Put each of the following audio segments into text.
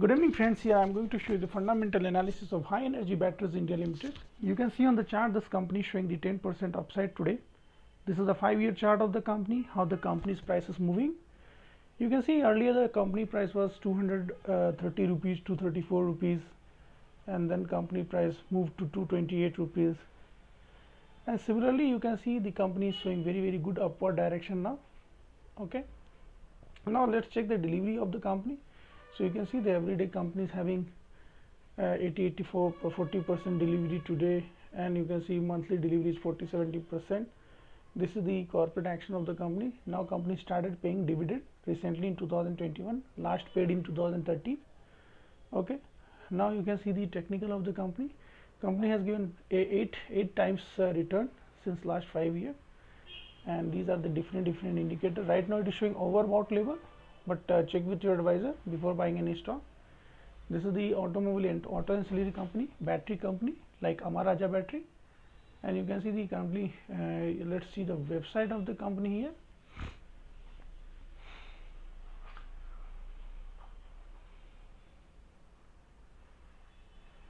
Good evening friends, here I am going to show you the fundamental analysis of High Energy Batteries India Limited. You can see on the chart this company showing the 10% upside today. This is a 5-year chart of the company, how the company's price is moving. You can see earlier the company price was 230 rupees, 234 rupees, and then company price moved to 228 rupees. And similarly you can see the company is showing very good upward direction now. Okay, now let's check the delivery of the company. So you can see the everyday company is having 40% delivery today, and you can see monthly delivery is 40-70%. This is the corporate action of the company. Now company started paying dividend recently in 2021, last paid in 2013. Okay, now you can see the technical of the company. Company has given eight times return since last 5 years, and these are the different indicators. Right now it is showing overbought level, but check with your advisor before buying any stock. This is the automobile and auto ancillary company, battery company like Amara Raja Battery, and you can see the company. Let's see the website of the company here.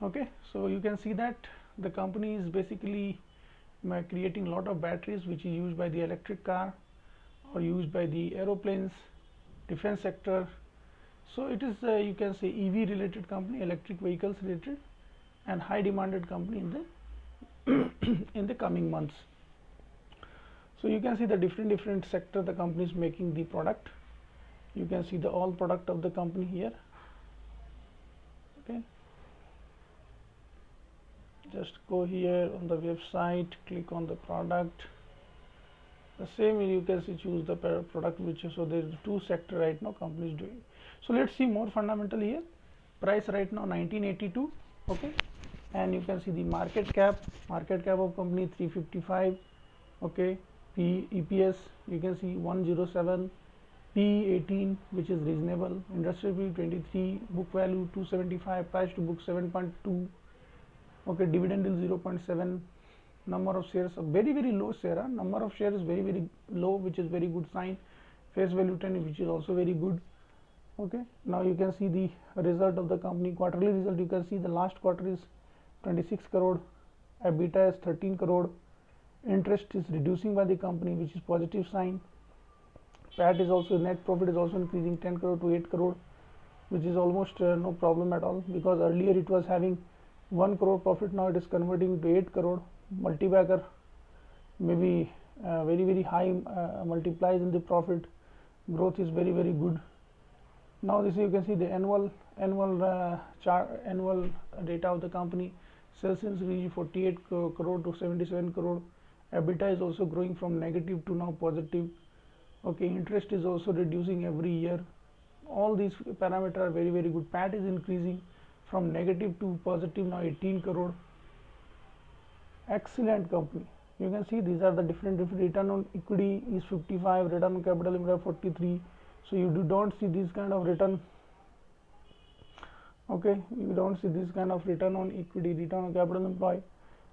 Okay, so you can see that the company is basically creating a lot of batteries which is used by the electric car or used by the aeroplanes, defense sector. So it is you can say EV related company, electric vehicles related, and high demanded company in the in the coming months. So you can see the different sector the company is making the product. You can see the all product of the company here. Okay, just go here on the website, click on the product. The same you can see, choose the product which is, so there is two sector right now company is doing. So let's see more fundamental here. Price right now 1982. Okay, and you can see the market cap of company 355. Okay, EPS you can see 107, P 18 which is reasonable, industrial P 23, book value 275, price to book 7.2. okay, dividend is 0.7, number of shares a very low share, number of shares is very low, which is very good sign. Face value 10, which is also very good. Okay, now you can see the result of the company, quarterly result. You can see the last quarter is 26 crore, EBITDA is 13 crore, interest is reducing by the company, which is positive sign. PAT is also, net profit is also increasing 10 crore to 8 crore, which is almost no problem at all, because earlier it was having 1 crore profit, now it is converting to 8 crore. Multi-bagger maybe very high multiplies in the profit, growth is very good. Now this you can see the annual data of the company. Sales is reached 48 crore to 77 crore. EBITDA is also growing from negative to now positive. Okay, interest is also reducing every year. All these parameters are very good. PAT is increasing from negative to positive, now 18 crore. Excellent company. You can see these are the different return on equity is 55, return on capital employed 43. So you don't see this kind of return. Okay, you don't see this kind of return on equity, return on capital employed.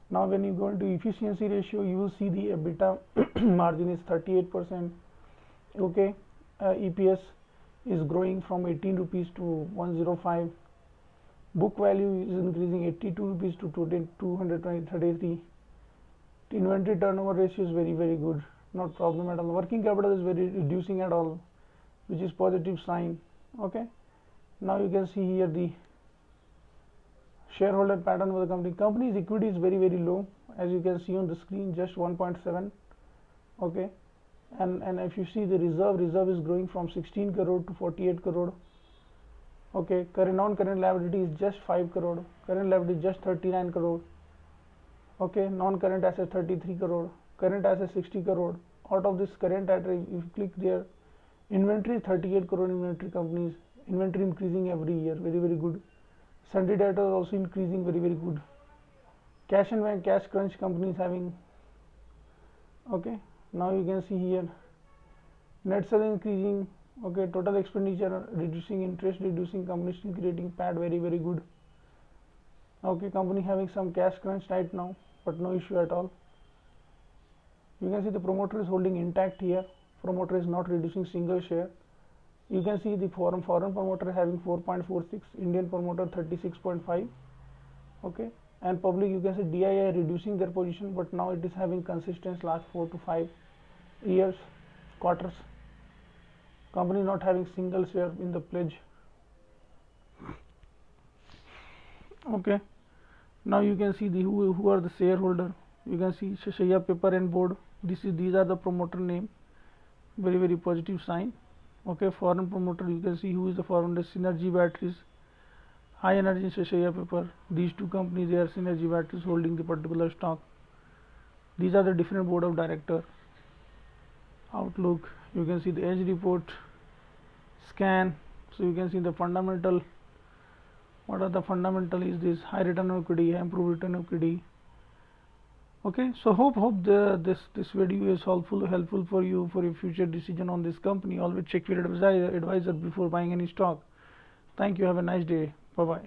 Now when you go into efficiency ratio, you will see the EBITDA margin is 38%. okay, EPS is growing from 18 rupees to 105. book value is increasing 82 rupees to 233. Inventory turnover ratio is very good, not problem at all. Working capital is very reducing at all, which is positive sign. Okay, now you can see here the shareholder pattern of the company. Company's equity is very low, as you can see on the screen, just 1.7. okay, and if you see the reserve is growing from 16 crore to 48 crore. okay, non-current liability is just 5 crore, current liability is just 39 crore. okay, non-current asset 33 crore, current asset 60 crore. Out of this current asset, if you click there, inventory 38 crore. Inventory companies, inventory increasing every year, very good. Sundry debtor also increasing, very good. Cash and bank, cash crunch companies having. okay, now you can see here net sale increasing. okay, total expenditure reducing, interest reducing, company still creating PAT, very good. okay, company having some cash crunch right now, but no issue at all. You can see the promoter is holding intact here. Promoter is not reducing single share. You can see the foreign promoter having 4.46, Indian promoter 36.5. Okay, and public, you can see DII reducing their position, but now it is having consistency last 4 to 5 years, quarters. Company not having single share in the pledge. Okay, now you can see the who are the shareholder. You can see Shashaiya Paper and Board. These are the promoter name. Very positive sign. Okay, foreign promoter, you can see who is the foreign. Synergy Batteries, High Energy, Shashaiya Paper. These two companies, they are Synergy Batteries holding the particular stock. These are the different board of director. Outlook, you can see the edge report, scan. So you can see the fundamental. What are the fundamental is this high return on equity, improved return on equity. Okay, so hope this video is helpful for you for your future decision on this company. Always check your advisor before buying any stock. Thank you. Have a nice day. Bye bye.